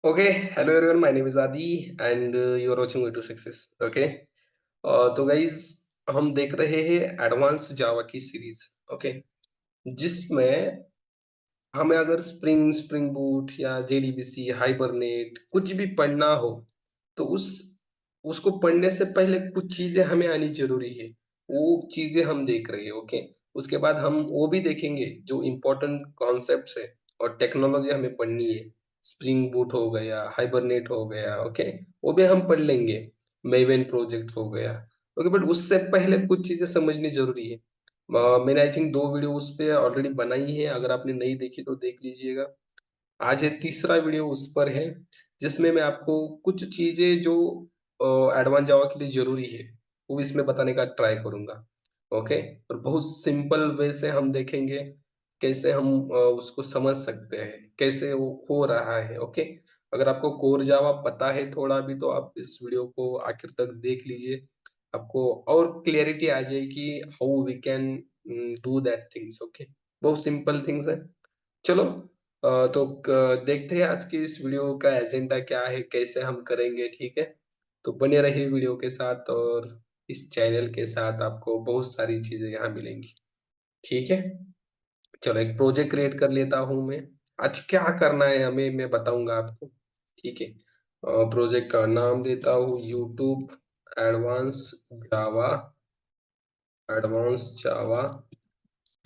Okay, hello everyone. My name is Adi, and you are watching Way to Success. Okay, तो guys हम देख रहे हैं advance जावा की सीरीज. ओके, जिसमें हमें अगर स्प्रिंग बूट या जेडीबीसी हाइबरनेट कुछ भी पढ़ना हो तो उसको पढ़ने से पहले कुछ चीजें हमें आनी जरूरी है. वो चीजें हम देख रहे हैं. ओके, उसके बाद हम वो भी देखेंगे जो इम्पोर्टेंट कॉन्सेप्ट्स है और टेक्नोलॉजी हमें पढ़नी है. स्प्रिंग बूट हो गया, हाइबरनेट हो गया. ओके, वो भी हम पढ़ लेंगे. मेवेन प्रोजेक्ट हो गया. ओके, बट उससे पहले कुछ चीजें समझनी जरूरी है. मैंने आई थिंक 2 वीडियो उस पे ऑलरेडी बनाई है. अगर आपने नहीं देखी तो देख लीजिएगा. आज ये तीसरा वीडियो उस पर है, जिसमें मैं आपको कुछ चीजें जो एडवांस जावा के लिए जरूरी है वो इसमें बताने का ट्राई करूंगा. ओके, और बहुत सिंपल वे से हम देखेंगे कैसे हम उसको समझ सकते हैं, कैसे वो हो रहा है. ओके, अगर आपको कोर जावा पता है थोड़ा भी तो आप इस वीडियो को आखिर तक देख लीजिए. आपको और क्लियरिटी आ जाएगी how we can do that things. Okay, बहुत सिंपल थिंग्स है. चलो, तो देखते हैं आज की इस वीडियो का एजेंडा क्या है, कैसे हम करेंगे. ठीक है, तो बने रहिए वीडियो के साथ और इस चैनल के साथ. आपको बहुत सारी चीजें यहाँ मिलेंगी. ठीक है, चलो एक प्रोजेक्ट क्रिएट कर लेता हूँ मैं. आज क्या करना है हमें मैं बताऊंगा आपको. ठीक है, प्रोजेक्ट का नाम देता हूँ यूट्यूब एडवांस जावा एडवांस जावा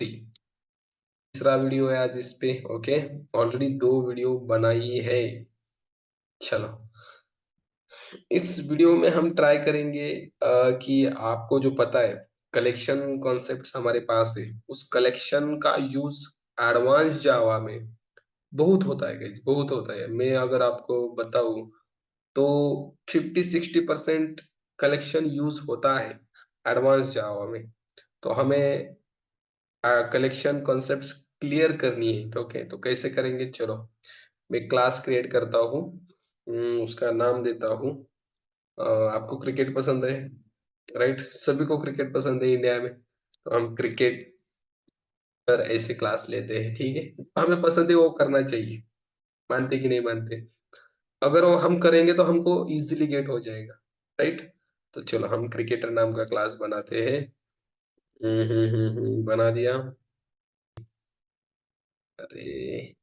3. तीसरा वीडियो है आज इस पे. ओके, ऑलरेडी 2 वीडियो बनाई है. चलो, इस वीडियो में हम ट्राई करेंगे कि आपको जो पता है कलेक्शन कॉन्सेप्ट्स हमारे पास है, उस कलेक्शन का यूज एडवांस जावा में बहुत होता है गाइस, बहुत होता है. मैं अगर आपको बताऊं तो 50-60% कलेक्शन यूज होता है एडवांस जावा में. तो हमें कलेक्शन कॉन्सेप्ट्स क्लियर करनी है. ओके, तो कैसे करेंगे. चलो, मैं क्लास क्रिएट करता हूँ. उसका नाम देता हूँ आपको क्रिकेट पसंद है, राइट? सभी को क्रिकेट पसंद है इंडिया में. तो हम क्रिकेट पर ऐसे क्लास लेते हैं. ठीक है, हमें पसंद है वो करना चाहिए. मानते कि नहीं मानते? अगर वो हम करेंगे तो हमको इजीली गेट हो जाएगा, राइट? तो चलो हम क्रिकेटर नाम का क्लास बनाते हैं. बना दिया. अरे,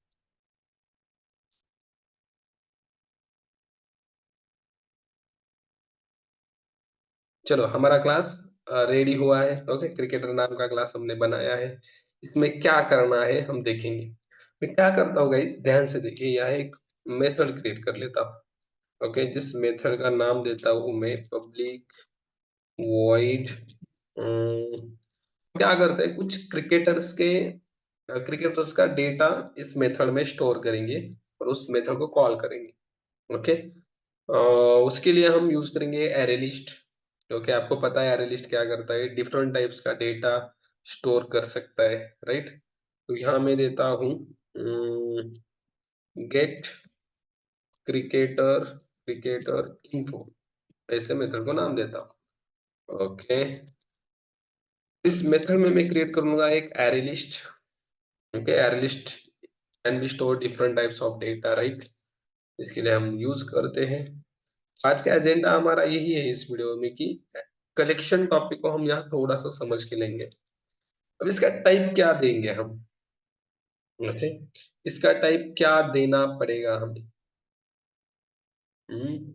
चलो हमारा क्लास रेडी हुआ है. ओके, क्रिकेटर नाम का क्लास हमने बनाया है. इसमें क्या करना है हम देखेंगे. मैं क्या करता हूँ गाइस, ध्यान से देखिए. यहाँ एक मेथड क्रिएट कर लेता हूँ. ओके, जिस मेथड का नाम देता हूँ मैं पब्लिक वॉइड. क्या करते हैं, कुछ क्रिकेटर्स का डेटा इस मेथड में स्टोर करेंगे और उस मेथड को कॉल करेंगे. ओके, उसके लिए हम यूज करेंगे एरे लिस्ट. ओके, आपको पता है एरे लिस्ट क्या करता है, डिफरेंट टाइप्स का डेटा स्टोर कर सकता है, राइट? तो यहाँ मैं देता हूँ गेट क्रिकेटर क्रिकेटर इन्फो, ऐसे मेथड को नाम देता हूँ. ओके, इस मेथड में मैं क्रिएट करूंगा एक array list. Okay, array list can be store different types of data, right? इसके लिए हम यूज करते हैं. आज का एजेंडा हमारा यही है इस वीडियो में कि कलेक्शन टॉपिक को हम यहाँ थोड़ा सा समझ के लेंगे. अब इसका टाइप क्या देंगे हम. ओके, इसका टाइप क्या देना पड़ेगा हमें. हम्म,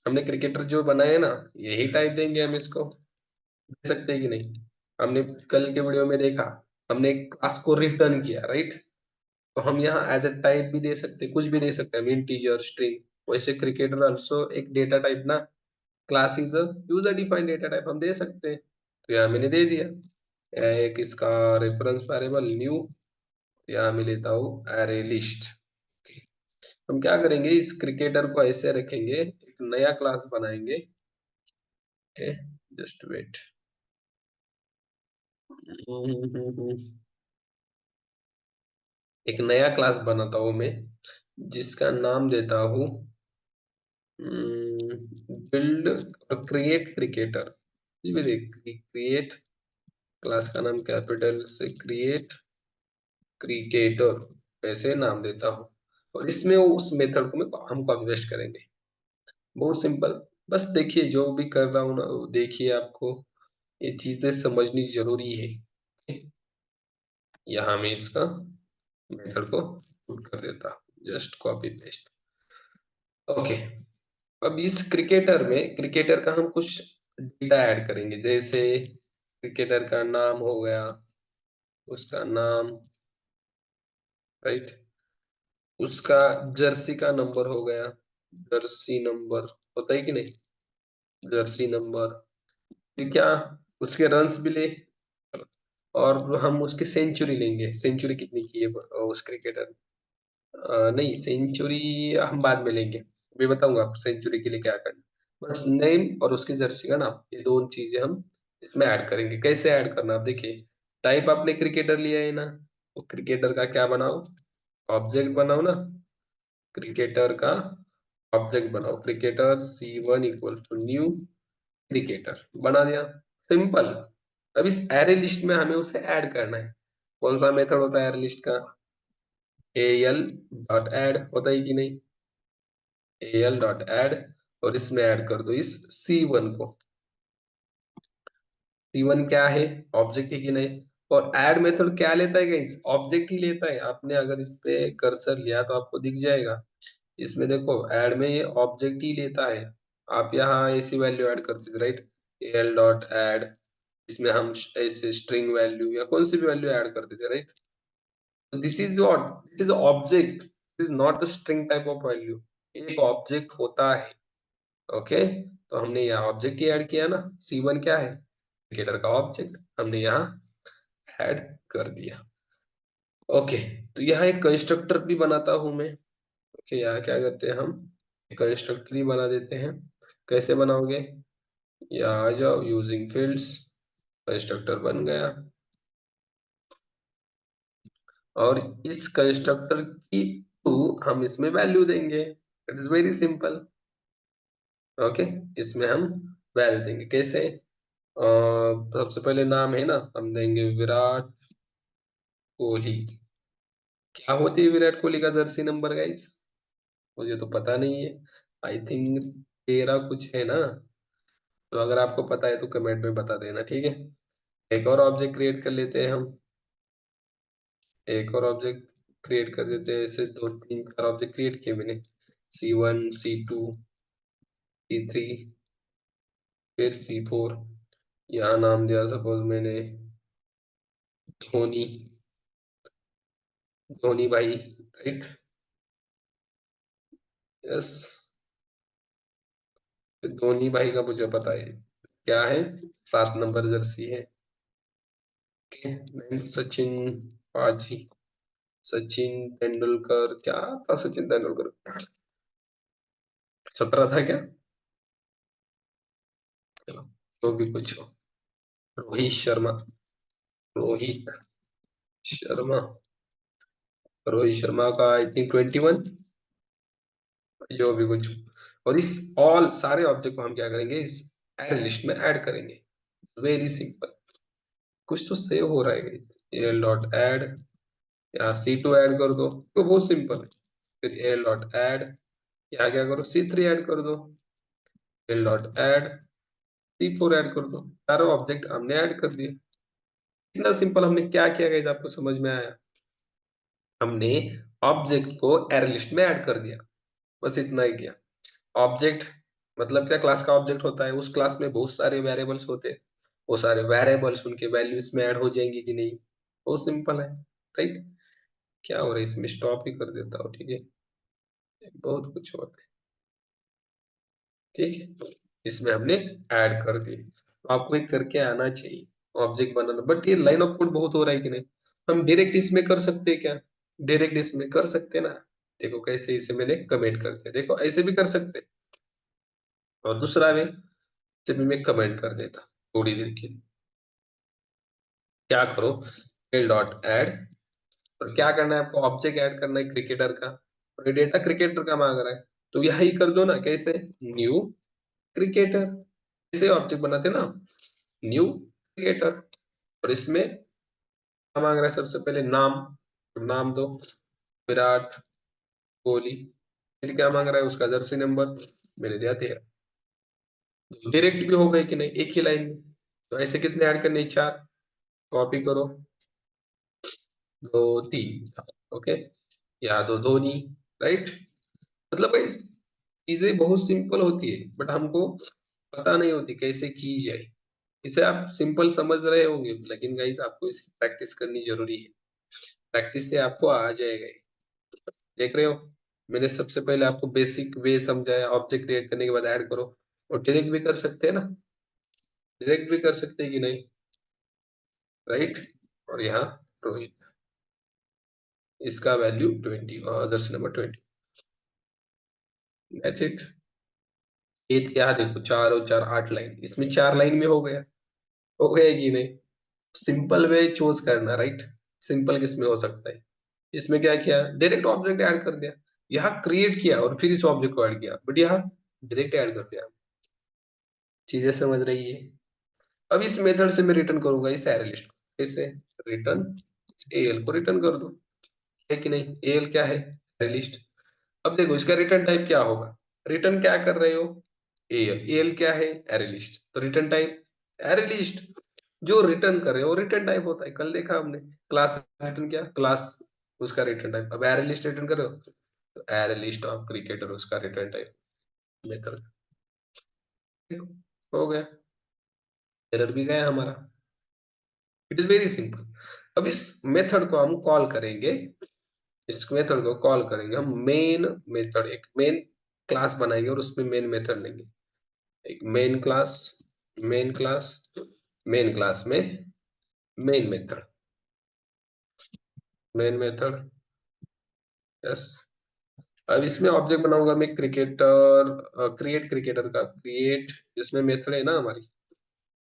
हमने क्रिकेटर जो बनाए ना, यही टाइप देंगे हम इसको. दे सकते हैं कि नहीं. हमने कल के वीडियो में देखा, हमने क्लास को रिटर्न किया, राइट? तो हम यहाँ एज ए टाइप भी दे सकते हैं, कुछ भी दे सकते हैं, इंटीजर स्ट्रिंग. वैसे क्रिकेटर आल्सो एक डेटा टाइप ना. Class is a user defined data type, हम दे सकते हैं. तो यहाँ मैंने दे दिया. एक इसका रेफरेंस वेरिएबल न्यू, यहाँ मैं लेता हूँ एरे लिस्ट. हम क्या करेंगे, इस क्रिकेटर को ऐसे रखेंगे, एक नया क्लास बनाएंगे. Okay, just wait. एक नया क्लास बनाता हूँ मैं, जिसका नाम देता हूँ बिल्ड और क्रिएट क्रिकेटर. कुछ भी देख, क्रिएट क्लास का नाम कैपिटल से क्रिएट क्रिकेटर, ऐसे नाम देता हूँ. और इसमें वो उस मेथड को हम कॉपी पेस्ट करेंगे। बहुत सिंपल। बस देखिए जो भी कर रहा हूँ ना, वो देखिए, आपको ये चीजें समझनी जरूरी है। यहाँ मैं इसका मेथड को पुट कर देता हूँ, जस्ट कॉपी पेस्ट। ओके। अब इस क्रिकेटर का हम कुछ डेटा ऐड करेंगे, जैसे क्रिकेटर का नाम हो गया, उसका नाम, राइट, उसका जर्सी का नंबर हो गया, जर्सी नंबर होता है कि नहीं, जर्सी नंबर, ठीक, क्या उसके रन्स भी ले, और हम उसकी सेंचुरी लेंगे, सेंचुरी कितनी की है उस क्रिकेटर ने। नहीं, सेंचुरी हम बाद में लेंगे, अभी बताऊंगा आपको सेंचुरी के लिए क्या करना। बस नेम और उसकी जर्सी का नाम, ये दो चीजें हम इसमें ऐड करेंगे। कैसे ऐड करना, आप देखिए, टाइप आपने क्रिकेटर लिया है ना, तो क्रिकेटर का क्या बनाओ, ऑब्जेक्ट बनाओ ना, क्रिकेटर का ऑब्जेक्ट बनाओ, cricketer C1 equal to new cricketer, बना दिया, सिंपल। अब इस एरे लिस्ट में हमें उसे ऐड करना है। कौन सा मेथड होता है एरे लिस्ट का, एल डॉट ऐड, होता है कि नहीं, एल डॉट ऐड, और इसमें ऐड कर दो इस C1 को। C1 क्या है, ऑब्जेक्ट है कि नहीं, और ऐड मेथड क्या लेता है गाइस, ऑब्जेक्ट ही लेता है। आपने अगर इस पे कर्सर लिया तो आपको दिख जाएगा, इसमें देखो ऐड में ये ऑब्जेक्ट ही लेता है। आप यहाँ ऐसी वैल्यू ऐड करते थे, राइट, एल डॉट ऐड, इसमें हम ऐसे स्ट्रिंग वैल्यू या कौन सी भी वैल्यू ऐड करते थे, right. This is what, this is object, this is not a string type of value, एक ऑब्जेक्ट होता है। ओके, तो हमने यहाँ ऑब्जेक्ट ही ऐड किया ना, C1 क्या है, क्रिकेटर का ऑब्जेक्ट, हमने यहाँ ऐड कर दिया। ओके, तो यहाँ एक कंस्ट्रक्टर भी बनाता हूं मैं। ओके, यहाँ क्या करते हैं, हम कंस्ट्रक्टर ही बना देते हैं। कैसे बनाओगे, यहाँ आ जाओ, यूजिंग फील्ड्स, कंस्ट्रक्टर बन गया, और इस कंस्ट्रक्टर की टू हम इसमें वैल्यू देंगे, it is very simple. Okay, इसमें हम वैल्यू देंगे कैसे, सबसे पहले नाम है ना, हम देंगे विराट कोहली। क्या होती है विराट कोहली का जर्सी नंबर गाइस, मुझे तो पता नहीं है, आई थिंक 13 कुछ है ना। तो अगर आपको पता है तो कमेंट में बता देना, ठीक है। एक और ऑब्जेक्ट क्रिएट कर लेते हैं हम, एक और ऑब्जेक्ट क्रिएट कर देते हैं, ऐसे दो तीन चार ऑब्जेक्ट क्रिएट किए मैंने, C1 C2 C3 फिर C4। यहाँ नाम दिया सपोज मैंने धोनी, धोनी भाई, राइट, यस, धोनी भाई का मुझे पता है क्या है, 7 नंबर जर्सी है। मैं सचिन पाजी, सचिन तेंदुलकर, क्या था सचिन तेंदुलकर, 17 था क्या, चलो जो भी कुछ हो, रोहित शर्मा, रोहित शर्मा, रोहित शर्मा का आई थिंक 21, जो भी कुछ हो। और इस ऑल सारे ऑब्जेक्ट को हम क्या करेंगे, इस एरे लिस्ट में ऐड करेंगे, वेरी सिंपल। कुछ तो सेव हो रहा है, एल डॉट ऐड, यहाँ C2 ऐड कर दो, तो बहुत सिंपल है। फिर एल डॉट ऐड, यहाँ क्या करो, C3 ऐड कर दो, L dot add, C4 add कर दो, सारे ऑब्जेक्ट हमने ऐड कर दिए। इतना सिंपल, हमने क्या किया गाइस, आपको समझ में आया, हमने ऑब्जेक्ट को एरे लिस्ट में ऐड कर दिया, बस इतना ही किया। ऑब्जेक्ट मतलब क्या, क्लास का ऑब्जेक्ट होता है, उस क्लास में बहुत सारे वेरिएबल्स होते हैं, वो सारे वेरिएबल्स उनके वैल्यूज में ऐड हो जाएंगे कि नहीं, बहुत सिंपल है, राइट। क्या हो रहा है इसमें, स्टॉप ही कर देता हूँ, ठीक है, बहुत कुछ होता है, ठीक है। इसमें हमने ऐड कर दी, तो आपको एक करके आना चाहिए ऑब्जेक्ट बनाना, बट ये लाइन ऑफ कोड बहुत हो रहा है कि नहीं, हम डायरेक्ट इसमें कर सकते हैं क्या, डायरेक्ट इसमें कर सकते हैं ना। देखो कैसे, इसे मैंने कमेंट कर दिया, देखो ऐसे भी कर सकते हैं, और दूसरा वे से भी मैं कमेंट कर देता थोड़ी देर के लिए। क्या करो, एल डॉट ऐड, और क्या करना है आपको, ऑब्जेक्ट ऐड करना है क्रिकेटर का, और ये डेटा क्रिकेटर का मांग रहा है, तो यही कर दो ना, कैसे, न्यू क्रिकेटर, इसे ऑब्जेक्ट बनाते ना, न्यू क्रिकेटर, और इसमें क्या मांग रहा है, सबसे पहले नाम, तो नाम दो विराट बोली, फिर क्या मांग रहा है उसका जर्सी नंबर, मैंने दिया 13। डायरेक्ट भी हो गए कि नहीं एक ही लाइन में। तो ऐसे कितने ऐड करने, 4। कॉपी करो, 2 3, ओके, या दो धोनी, राइट। मतलब भाई चीजें बहुत सिंपल होती है बट हमको पता नहीं होती कैसे की जाए। इसे आप सिंपल समझ रहे होंगे लेकिन गाइस आपको इसकी प्रैक्टिस करनी जरूरी है। प्रैक्टिस से आपको आ जाएगा ये। देख रहे हो, मैंने सबसे पहले आपको बेसिक वे समझाया, ऑब्जेक्ट क्रिएट करने के बाद ऐड करो। और डायरेक्ट भी कर सकते हैं ना, डायरेक्ट भी कर सकते हैं कि नहीं, राइट। और यहाँ रोहित, इसका वैल्यू 20 और जर्सी नंबर 20। That's it. ये क्या देखो, 4 और 4 8 लाइन, इसमें 4 लाइन में हो गया, हो गया कि नहीं। सिंपल वे चूज करना, राइट। सिंपल किसमें हो सकता है, इसमें क्या किया, डायरेक्ट ऑब्जेक्ट ऐड कर दिया। यहाँ क्रिएट किया और फिर इस ऑब्जेक्ट को ऐड किया, बट यहाँ डायरेक्ट ऐड कर दिया। चीजें समझ रही है। अब इस मेथड से मैं रिटर्न करूंगा इस एरे लिस्ट को, कैसे, रिटर्न एल को रिटर्न कर दो, है कि नहीं। एल क्या है, एरे लिस्ट। अब देखो इसका रिटर्न टाइप क्या होगा, रिटर्न क्या कर रहे हो, एल, एल क्या है, एरे लिस्ट, तो रिटर्न टाइप एरे लिस्ट। जो रिटर्न कर रहे हो रिटर्न टाइप होता है, कल देखा हमने, क्लास रिटर्न किया, क्लास उसका रिटर्न टाइप। अब एरे लिस्ट रिटर्न कर रहे हो तो एरे लिस्ट ऑफ क्रिकेटर उसका रिटर्न टाइप, मेथड। हो गया, एरर भी गया हमारा। It is very simple. अब इस मेथड को हम कॉल करेंगे, इस मेथड को कॉल करेंगे हम मेन मेथड, एक मेन क्लास बनाएंगे और उसमें मेन मेथड लेंगे। एक main class, main class, main class में main method, main method, yes. अब इसमें ऑब्जेक्ट बनाऊंगा मैं क्रिकेटर, क्रिएट क्रिकेटर का, क्रिएट जिसमें मेथड है ना हमारी,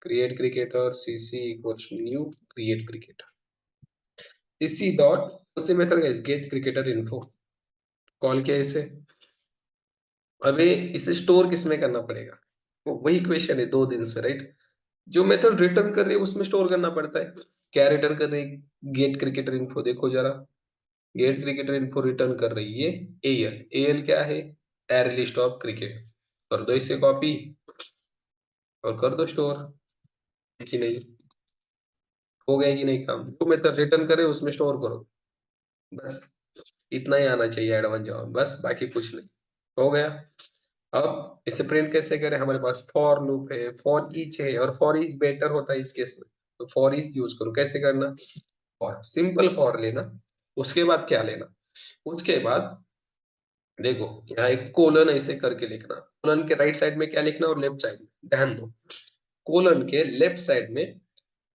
create cricketer CC equals new create cricketer, CC dot, उसी मेथड का गेट क्रिकेटर इन्फो, कॉल किया इसे। अबे इसे स्टोर किसमें करना पड़ेगा, वही क्वेश्चन है 2 दिन से, राइट। जो मेथड रिटर्न कर रही है उसमें स्टोर करना पड़ता है। क्या रिटर्न कर रही है, गेट क्रिकेटर इन्फो, देखो जरा, गेट क्रिकेटर इन्फो रिटर्न कर रही है एएल, एएल क्या है, एरे लिस्ट ऑफ क्रिकेट। कर दो इसे कॉपी और कर दो स्टोर, कि नहीं, हो गया कि नहीं काम। जो मेथड रिटर्न करे उसमें स्टोर करो, बस इतना ही आना चाहिए एडवांस जवाब, बस बाकी कुछ नहीं। हो गया। अब इसे प्रिंट कैसे करें, हमारे पास फॉर लूप है, फॉर ईच है, और फॉर ईच बेटर होता है इस केस में, तो फॉर ईच यूज करो। कैसे करना, फॉर, सिंपल फॉर लेना, उसके बाद क्या लेना, उसके बाद देखो यहाँ एक कोलन ऐसे करके लिखना, कोलन के राइट साइड में क्या लिखना और लेफ्ट साइड में, ध्यान दो, कोलन के लेफ्ट साइड में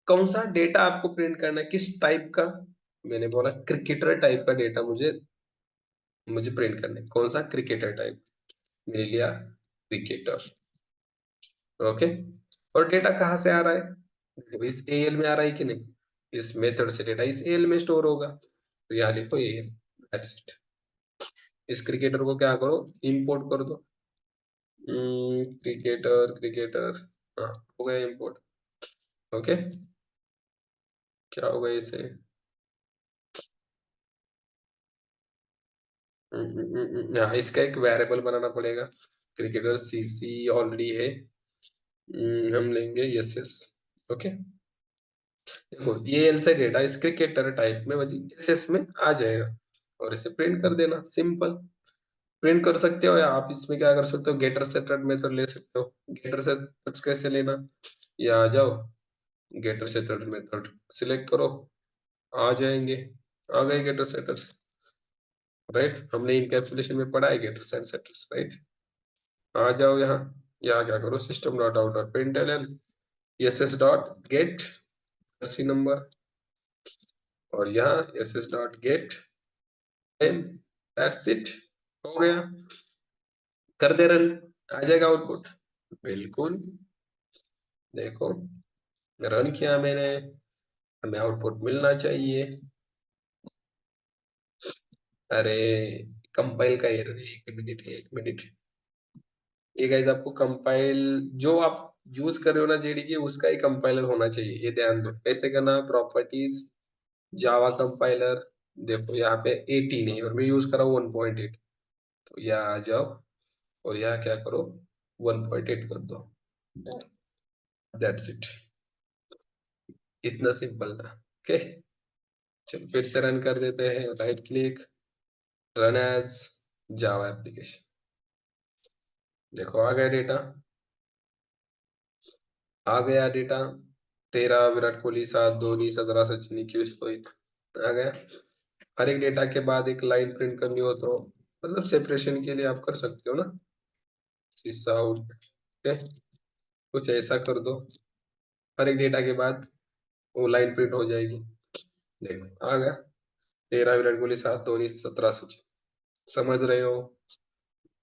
कौन सा डेटा आपको प्रिंट करना है, किस टाइप का, मैंने बोला क्रिकेटर टाइप का डेटा मुझे मुझे प्रिंट करना है, कौन सा क्रिकेटर टाइप, मैंने लिया क्रिकेटर, ओके। और डेटा कहाँ से आ रहा है, देखो इस एएल में आ रहा है कि नहीं, इस मेथड से डेटा इस एएल में स्टोर होगा, तो यहाँ लिखो एएल, दैट्स इट। इस क्रिकेटर को क्या करो, इंपोर्ट कर दो, क्रिकेटर क्रिकेटर, हाँ, हो गया इंपोर्ट, ओके। क्या होगा इसे, हाँ, इसका एक वेरिएबल बनाना पड़ेगा, क्रिकेटर सीसी ऑलरेडी है, हम लेंगे यस यस, ओके। देखो ये एल से डेटा इस क्रिकेटर टाइप में एस एस में आ जाएगा, और इसे प्रिंट कर देना, सिंपल। प्रिंट कर सकते हो, या आप इसमें क्या कर सकते हो, गेटर सेटड मेथड ले सकते हो। गेटर सेटड कैसे लेना, या आ जाओ, गेटर सेटड मेथड सिलेक्ट करो, आ जाएंगे, आ गए गेटर सेटर्स, राइट। हमने इनकैप्सुलेशन में पढ़ा है गेटर्स एंड सेटर्स, राइट। आ जाओ यहाँ, यहाँ क्या करो, system dot out dot println S s dot gate Jersey number, और यहाँ S s dot gate name, that's it, हो गया। कर दे रन, आ जाएगा आउटपुट, बिल्कुल। देखो रन किया मैंने, हमें आउटपुट मिलना चाहिए। अरे कंपाइल का एरर है, 1 मिनट है, 1 मिनट। ये गाइस आपको कंपाइल, जो आप यूज कर रहे हो ना जेडीके, उसका ही कंपाइलर होना चाहिए, ये ध्यान दो। कैसे करना, प्रॉपर्टीज, जावा कंपाइलर, देखो यहाँ पे 18 है और मैं यूज कर रहा हूँ 1.8, तो यहाँ आ जाओ और यहाँ क्या करो 1.8 कर दो। दैट्स इट, इतना सिंपल था। ओके, चलो फिर से रन कर देते हैं, right click, run as Java application. देखो आ गया डेटा, आ गया डेटा। 13 विराट कोहली, 7 धोनी, 17 सचिन, 21 रोहित, आ गया। हर एक डेटा के बाद एक लाइन प्रिंट करनी हो तो मतलब सेपरेशन के लिए आप कर सकते हो ना, सिस आउट। ओके, कुछ ऐसा कर दो, हर एक डेटा के बाद वो लाइन प्रिंट हो जाएगी। देखो आ गया, 13 विराट कोहली, 7 धोनी, 17 सचिन। समझ रहे हो,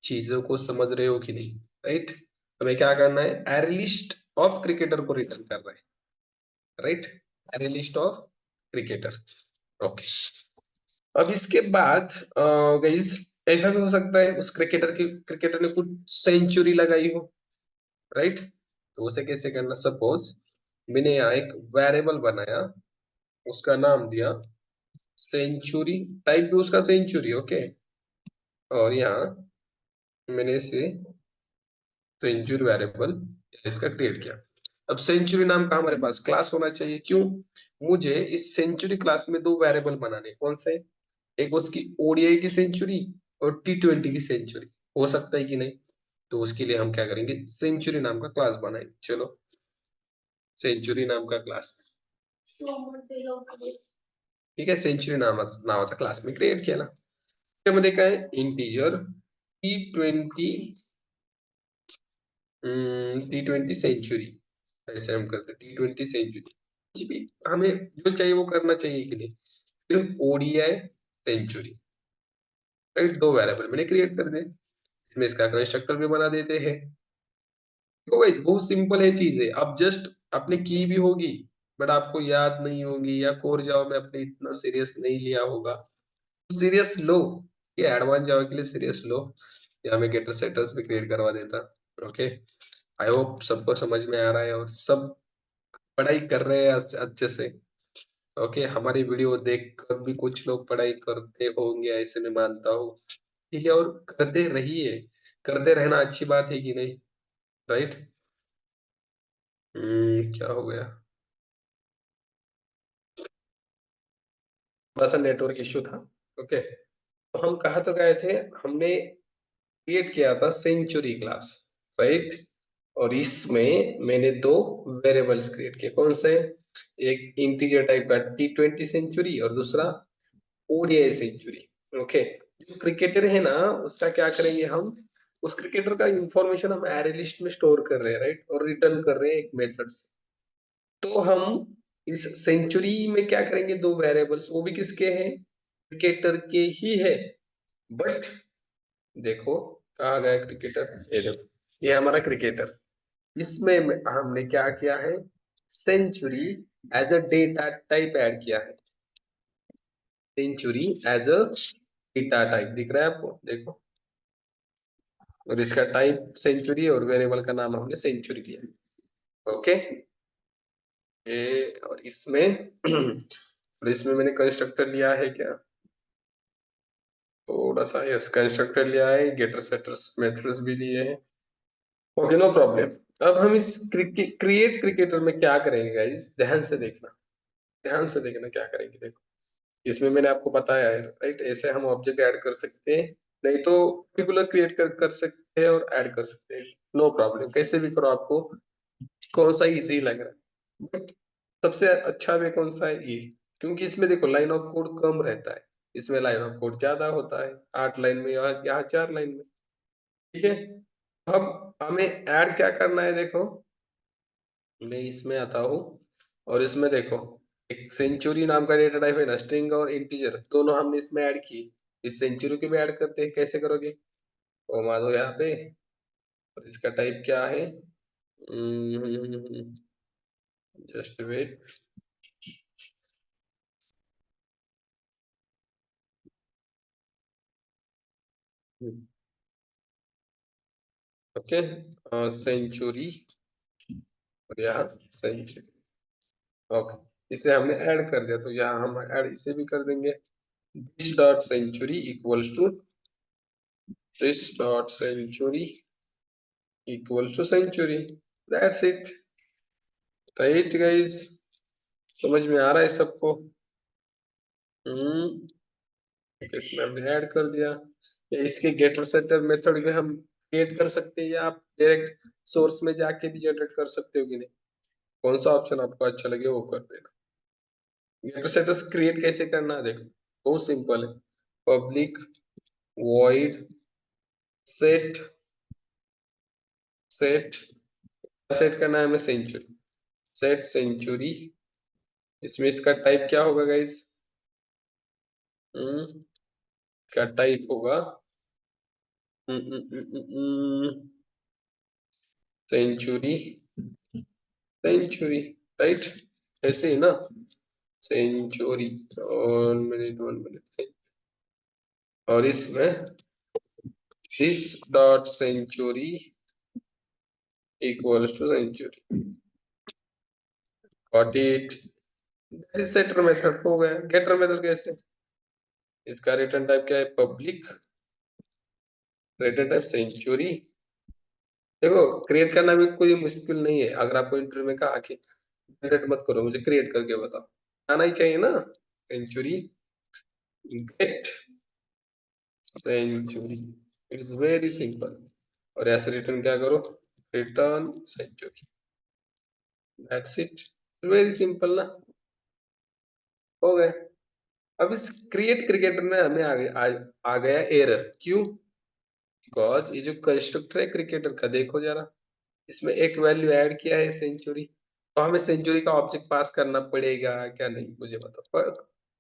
चीजों को समझ रहे हो कि नहीं, राइट। हमें क्या करना है, एरे लिस्ट ऑफ क्रिकेटर को रिटर्न कर रहे हैं, right, array list of cricketer. Okay, अब इसके बाद गाइस ऐसा भी हो सकता है उस क्रिकेटर ने कुछ सेंचुरी लगाई हो, राइट। तो उसे कैसे करना, सपोज मैंने यहाँ एक वेरिएबल बनाया, उसका नाम दिया सेंचुरी, टाइप भी उसका सेंचुरी, ओके। और यहाँ मैंने इसे सेंचुरी वेरिएबल इसका क्रिएट किया। अब सेंचुरी नाम का हमारे पास क्लास होना चाहिए, क्यों, मुझे इस सेंचुरी क्लास में दो वेरिएबल बनाने, कौन से, एक उसकी ओडीआई की सेंचुरी और टी20 की सेंचुरी, हो सकता है कि नहीं। तो उसके लिए हम क्या करेंगे, सेंचुरी नाम का क्लास बनाएंगे। चलो सेंचुरी नाम का क्लास, ठीक है, सेंचुरी नावाचा क्लास में क्रिएट केला। त्यामध्ये काय इंटीजर टी20, टी20 सेंचुरी, ऐसे हम करते टी20 सेंचुरी, कुछ भी हमें जो चाहिए वो करना चाहिए कि नहीं। फिर ओडीआई सेंचुरी, राइट, दो वेरिएबल मैंने क्रिएट कर दिए, इसमें इसका कंस्ट्रक्टर भी बना देते हैं। तो भाई बहुत सिंपल है चीज है, अब जस्ट आपने की भी होगी बट आपको याद नहीं होगी, या कोर जावा में आपने इतना सीरियस नहीं लिया होगा, सीरियस लो, ये एडवांस जावा के लिए सीरियस लो। या मैं गेटर सेटर्स भी क्रिएट करवा देता। ओके, आई होप सबको समझ में आ रहा है और सब पढ़ाई कर रहे हैं अच्छे से। ओके, हमारी वीडियो देख कर भी कुछ लोग पढ़ाई करते होंगे ऐसे मैं मानता हूँ, ठीक है, और करते रहिए, करते रहना अच्छी बात है कि नहीं, राइट। क्या हो गया, थोड़ा सा नेटवर्क इश्यू था। ओके, तो हम कहा तो गए थे, हमने क्रिएट किया था सेंचुरी क्लास, राइट। और इसमें मैंने दो वेरिएबल्स क्रिएट किए, कौन से, एक इंटीजर टाइप का टी20 सेंचुरी और दूसरा ओडीआई सेंचुरी। ओके, जो क्रिकेटर है ना उसका क्या करेंगे हम, उस क्रिकेटर का इंफॉर्मेशन हम एरे लिस्ट में स्टोर कर रहे हैं, राइट, और रिटर्न कर रहे हैं एक मेथड से। तो हम इस सेंचुरी में क्या करेंगे, दो वेरिएबल्स, वो भी किसके हैं, क्रिकेटर के ही है। बट देखो कहा गया क्रिकेटर, ये देखो ये हमारा क्रिकेटर, इसमें हमने क्या किया है, century as a data type add किया है, century as a data type दिख रहा है आपको, देखो, और इसका टाइप सेंचुरी और वेरिएबल का नाम हमने सेंचुरी दिया है। ओके, ये और इसमें और इसमें मैंने कंस्ट्रक्टर लिया है क्या, थोड़ा सा यस कंस्ट्रक्टर लिया है, गेटर सेटर्स मेथड्स भी लिए हैं। Okay, no problem. अब हम इस क्रिएट क्रिकेटर में क्या करेंगे गाइस, ध्यान से देखना, ध्यान से देखना क्या करेंगे, देखो इसमें मैंने आपको बताया है, राइट, ऐसे हम ऑब्जेक्ट ऐड कर सकते हैं, नहीं तो पर्टिकुलर क्रिएट कर सकते हैं और ऐड कर सकते हैं, नो प्रॉब्लम, कैसे भी करो, आपको कौन सा इजी लग रहा है। बट सबसे अच्छा वे कौन सा है, ये, क्योंकि इसमें देखो लाइन ऑफ कोड कम रहता है, इसमें लाइन ऑफ कोड ज्यादा होता है, 8 लाइन में, यहाँ 4 लाइन में, ठीक है। अब हमें ऐड क्या करना है, देखो मैं इसमें आता हूँ और इसमें देखो एक सेंचुरी नाम का डेटा टाइप है ना, स्ट्रिंग और इंटीजर दोनों हमने इसमें ऐड की, इस सेंचुरी के भी ऐड करते हैं, कैसे करोगे, कॉमा दो यहाँ पे, और इसका टाइप क्या है, जस्ट वेट, ओके, सेंचुरी और यहाँ सेंचुरी, ओके, इसे हमने ऐड कर दिया, तो यहाँ हम ऐड इसे भी कर देंगे, this dot century equals to this dot century equals to century, that's it, right guys? समझ में आ रहा है सबको? हम्म। इसमें हमने ऐड कर दिया, या इसके गेटर सेटर मेथड में हम क्रिएट कर सकते हैं, या आप डायरेक्ट सोर्स में जाके भी जनरेट कर सकते हो कि नहीं? कौन सा ऑप्शन आपको अच्छा लगे वो कर देना। गेटर सेटर्स क्रिएट कैसे करना है देखो, बहुत सिंपल है। Public void set, set set करना है हमें सेंचुरी, सेट सेंचुरी। इसमें इसका टाइप क्या होगा गाइस? इसका टाइप होगा सेंचुरी, सेंचुरी, राइट? ऐसे ही ना, सेंचुरी। 1 minute 1 minute. और इसमें this dot century equals to century, got it? Setter method हो गया। गेटर मेथड कैसे? इसका रिटर्न टाइप क्या है? Public return type century. देखो, क्रिएट करना भी कोई मुश्किल नहीं है। अगर आपको इंटरव्यू में कहा कि जनरेट मत करो, मुझे क्रिएट करके बताओ, आना ही चाहिए ना। Century get century, it's very simple. और ऐसे रिटर्न क्या करो? Return century, that's it, very simple ना। हो गए। अब इस क्रिएट क्रिकेटर में हमें आ गया एरर, क्यों? बिकॉज ये जो कंस्ट्रक्टर है क्रिकेटर का, देखो जरा, इसमें एक वैल्यू ऐड किया है सेंचुरी, तो हमें सेंचुरी का ऑब्जेक्ट पास करना पड़ेगा क्या नहीं? मुझे बताओ,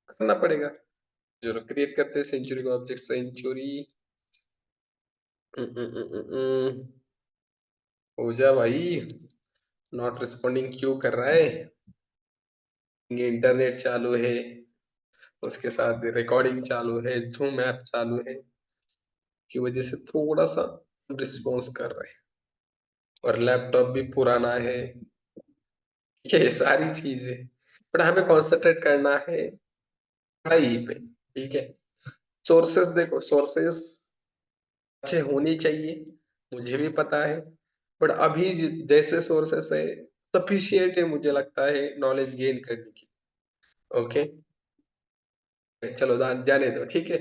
करना पड़ेगा। चलो क्रिएट करते हैं सेंचुरी का ऑब्जेक्ट, सेंचुरी। हो जा भाई, नॉट रिस्पॉन्डिंग क्यों कर रहा है? ये इंटरनेट चालू है, उसके साथ रिकॉर्डिंग चालू है, जूम ऐप चालू है, की वजह से थोड़ा सा रिस्पॉन्स कर रहा है। और लैपटॉप भी पुराना है, ये सारी चीजें। बट हमें कॉन्सेंट्रेट करना है पढ़ाई पे, ठीक है? सोर्सेस देखो, सोर्सेस अच्छे होने चाहिए, मुझे भी पता है। बट अभी जैसे सोर्सेस है सफिशियंट है मुझे लगता है नॉलेज गेन करने की। ओके, चलो जाने दो, ठीक है।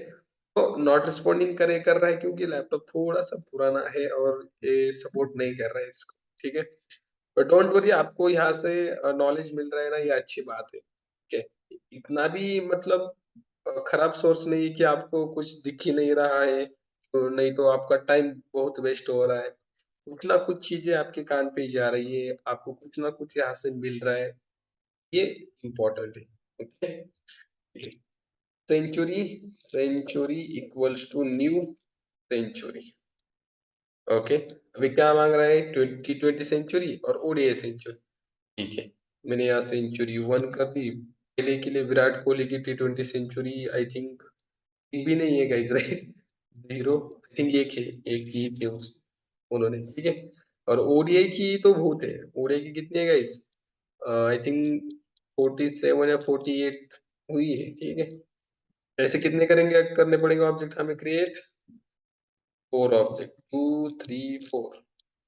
तो नॉट रिस्पॉन्डिंग कर रहा है क्योंकि लैपटॉप थोड़ा सा पुराना है और ये सपोर्ट नहीं कर रहा है इसको, ठीक है। बट डोंट वरी, आपको यहाँ से नॉलेज मिल रहा है ना, ये अच्छी बात है, ठीक है। इतना भी मतलब खराब सोर्स नहीं है कि आपको कुछ दिख ही नहीं रहा है, तो नहीं तो आपका टाइम बहुत वेस्ट हो रहा है। कुछ ना कुछ चीजें आपके कान पे जा रही है, आपको कुछ ना कुछ यहाँ से मिल रहा है, ये इम्पोर्टेंट है। Okay, century, century equals to new century. Okay, अभी क्या मांग रहा है? 2020 सेंचुरी और ओडीआई सेंचुरी, ठीक है। मैंने यहाँ सेंचुरी 1 कर दी। पहले के लिए विराट कोहली की T20 सेंचुरी आई थिंक एक भी नहीं है गाइस, राइट? 0, आई थिंक एक है, एक की थे उस उन्होंने, ठीक है। और ओडीआई की तो बहुत है। ओडीआई की कितनी है गाइस? आई थिंक 47 या 48 हुई है, ठीक है। ऐसे कितने करेंगे, करने पड़ेंगे ऑब्जेक्ट हमें create? 4 object, 2 3 4।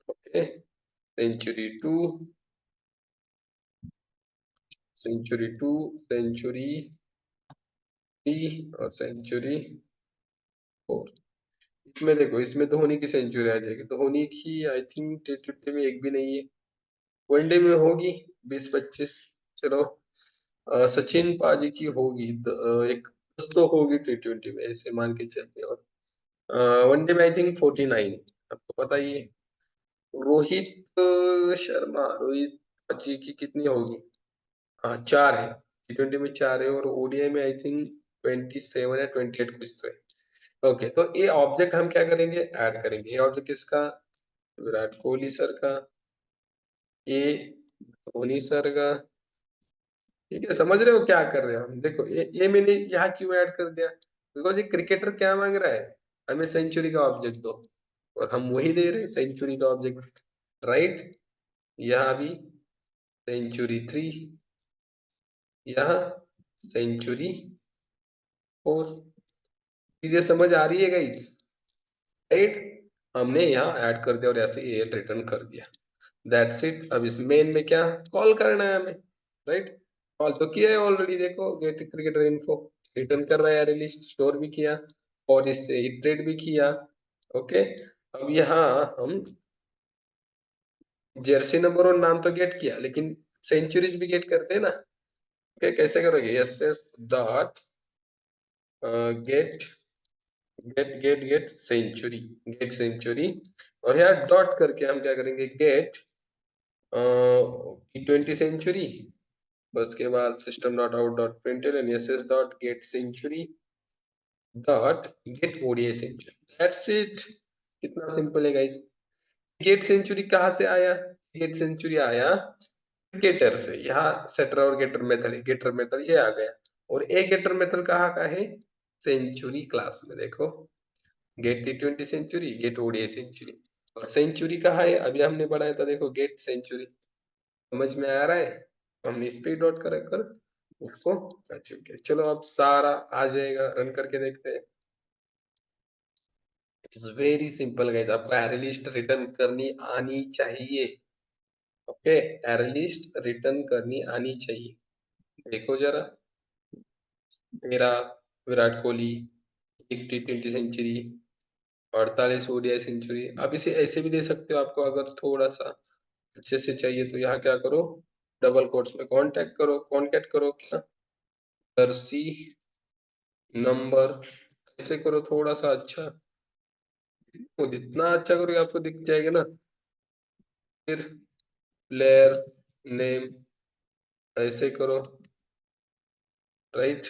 Okay, century 2, century 2, century 3 और सेंचुरी 4। इसमें देखो, इसमें धोनी की सेंचुरी आ जाएगी। धोनी की आई थिंक T20 में एक भी नहीं है, वनडे में होगी 20-25। चलो, सचिन पाजी की होगी, एक 10 तो होगी T20 में, ऐसे मान के चलते हैं। और वनडे में आई थिंक 49, आपको पता ही है। रोहित शर्मा, रोहित जी की कितनी होगी? हाँ, 4 है। T20 में 4 है, और ओडीआई में आई थिंक 27 या 28 कुछ तो है। ओके, तो ये ऑब्जेक्ट हम क्या करेंगे? ऐड करेंगे। ये ऑब्जेक्ट किसका? विराट कोहली सर का, ये धोनी सर का, ठीक है। समझ रहे हो क्या कर रहे हो हम? देखो, ये मैंने यहाँ क्यों ऐड कर दिया? बिकॉज ये क्रिकेटर क्या मांग रहा है? हमें सेंचुरी का ऑब्जेक्ट दो, और हम वही दे रहे हैं, सेंचुरी का ऑब्जेक्ट, राइट? यहाँ भी सेंचुरी 3, यहाँ सेंचुरी 4। चीजें समझ आ रही है गाइस? राइट? हमने यहाँ ऐड कर दिया और ऐसे ये रिटर्न कर दिया। That's it. अब इस मेन में क्या कॉल करना है हमें, राइट? कॉल तो किया है ऑलरेडी, देखो गेट क्रिकेटर इन्फो रिटर्न कर रहा है, एरे लिस्ट स्टोर भी किया और इससे इटरेट भी किया। ओके, अब यहाँ हम जर्सी नंबर और नाम तो गेट किया, लेकिन सेंचुरीज भी गेट करते हैं ना। ओके, कैसे करोगे? S s dot get get get get century, get century, और यहाँ डॉट करके हम क्या करेंगे? गेट T20 सेंचुरी, उसके बाद system dot out dot println s s dot get century dot get ODI century. That's it. कितना सिंपल है गाइस। गेट सेंचुरी कहाँ से आया? गेट सेंचुरी आया गेटर से। यहाँ सेटर और गेटर मेथड है, गेटर मेथड ये आ गया। और ए गेटर मेथड कहाँ का है? सेंचुरी क्लास में। देखो, get T20 century, get ODI century, और सेंचुरी कहाँ है? अभी हमने बढ़ाया था, देखो गेट सेंचुरी। समझ में आ रहा है? हमने इस पे डॉट कर कर उसको अचीव किया। चलो अब सारा आ जाएगा, रन करके देखते हैं। इट्स वेरी सिंपल गाइस, आपको एरे लिस्ट रिटर्न करनी आनी चाहिए। ओके, एरे लिस्ट रिटर्न करनी आनी चाहिए। देखो जरा, मेरा विराट कोहली, एक T20 सेंचुरी, 48 ओडीआई सेंचुरी। आप इसे ऐसे भी दे सकते हो, आपको अगर थोड़ा सा अच्छे से चाहिए तो यहाँ क्या करो? डबल कोट्स में कॉन्टेक्ट करो क्या? जर्सी नंबर, ऐसे करो थोड़ा सा अच्छा। वो जितना अच्छा करोगे आपको दिख जाएगा ना। फिर प्लेयर नेम, ऐसे करो, राइट?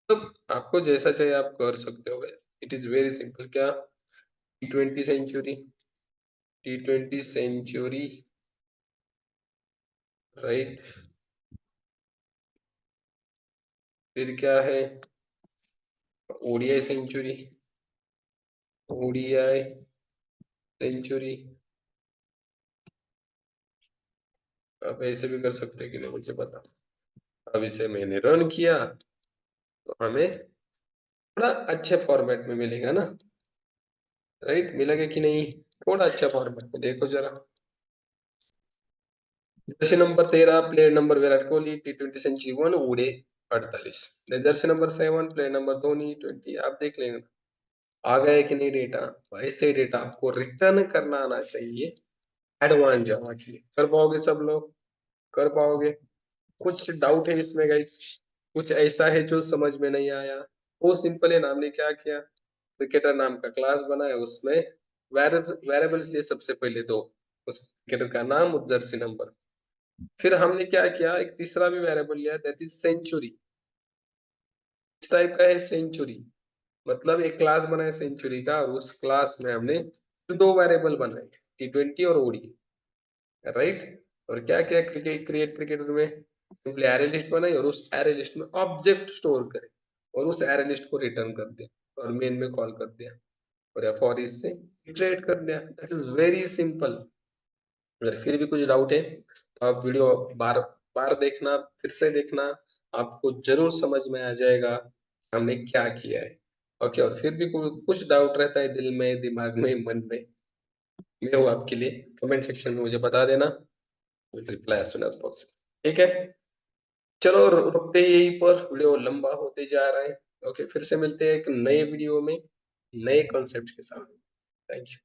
मतलब आपको जैसा चाहिए आप कर सकते हो। It is very simple. क्या? T20 century, T20 century, right? फिर क्या है? ODI century, ODI century. आप ऐसे भी कर सकते हैं कि नहीं मुझे पता। अब इसे मैंने रन किया तो हमें थोड़ा अच्छे फॉर्मेट में मिलेगा ना, राइट? मिलेगा कि नहीं? थोड़ा अच्छा फॉर्मेट में देखो जरा। Jersey number 13 player number Virat Kohli, T20 century 1 ODI 48। Jersey number 7 player number Dhoni 20। आप देख लेना आ गया कि नहीं डेटा। ऐसे डेटा आपको रिटर्न करना आना चाहिए एडवांस जावा के लिए। कर पाओगे सब लोग? कर पाओगे? कुछ डाउट है इसमें गाइस? कुछ ऐसा है जो समझ में नहीं आया? वो सिंपल है ना, हमने क्या किया? क्रिकेटर नाम का क्लास बनाया, उसमें वेरिएबल्स लिए सबसे पहले दो, उस क्रिकेटर का नाम और जर्सी नंबर। फिर हमने क्या किया? एक तीसरा भी वेरिएबल लिया, दैट इज सेंचुरी। इस टाइप का है सेंचुरी, मतलब एक क्लास बनाया सेंचुरी का, और उस क्लास में हमने फिर दो वेरिएबल बनाए, T20 और ओडी, राइट? और क्या किया? क्रिकेट क्रिएट क्रिकेटर में सिंपली एरे लिस्ट बनाई और उस एरे लिस्ट में ऑब्जेक्ट स्टोर करे और उस एरे लिस्ट को रिटर्न कर दिया और मेन में कॉल कर दिया और या फॉर इज से इटरेट कर दिया। That is very simple. अगर फिर भी कुछ डाउट है तो आप वीडियो बार बार देखना, फिर से देखना, आपको जरूर समझ में आ जाएगा हमने क्या किया है। ओके, और फिर भी कुछ डाउट रहता है दिल में, दिमाग में, मन में, मैं हूँ आपके लिए। कमेंट सेक्शन में मुझे बता देना, reply as soon as possible. ठीक है, चलो रुकते ही यहीं पर, वीडियो लंबा होते जा रहा है। ओके, फिर से मिलते हैं एक नए वीडियो में नए कॉन्सेप्ट के साथ। Thank you.